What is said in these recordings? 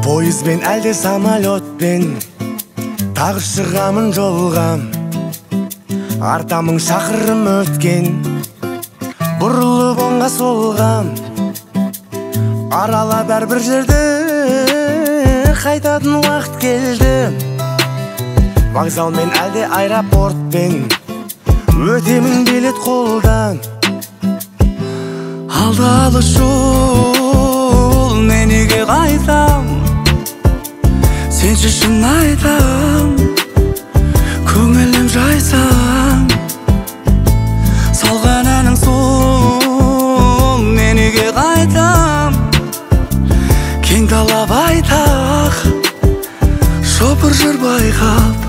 Poyizбен әлде самолетпен тағы шығамын жолға, арта мың шақырым өткен, бұрылып оңға солға, аралап әрбір жерді қайтатын уақыт келді. Вокзалмен әлде аэропортпен өтемін билет қолдан, алды алыс жол, мен үйге қайтам. Сенші шын айтам, көңілім жайсам, салған әнің сол, мен үйге қайтам. Кең дала байтақ, шопыр жыр байқап.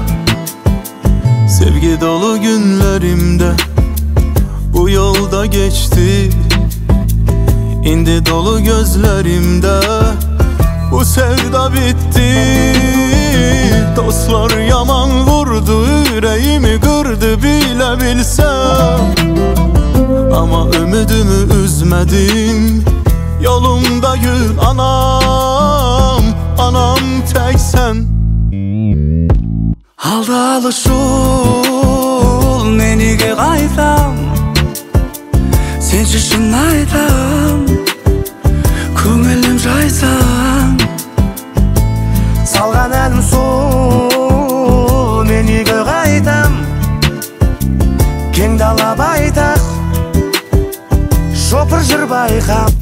Sevgi dolu günlerimde bu yolda geçti, indi dolu gözlerimde bu sevda bitti. Dostlar yaman vurdu, yüreğimi kırdı bile bilsem, ama ümidimi üzmedim. Yolumda gül anam, anam tek sen. Aldı alış jol, men үйге қайтам. Сенші шын айтам, көңілім жайсам, салған әнім сол, мен үйге қайтам. Кең дала байтақ, шопыр жыр байқап.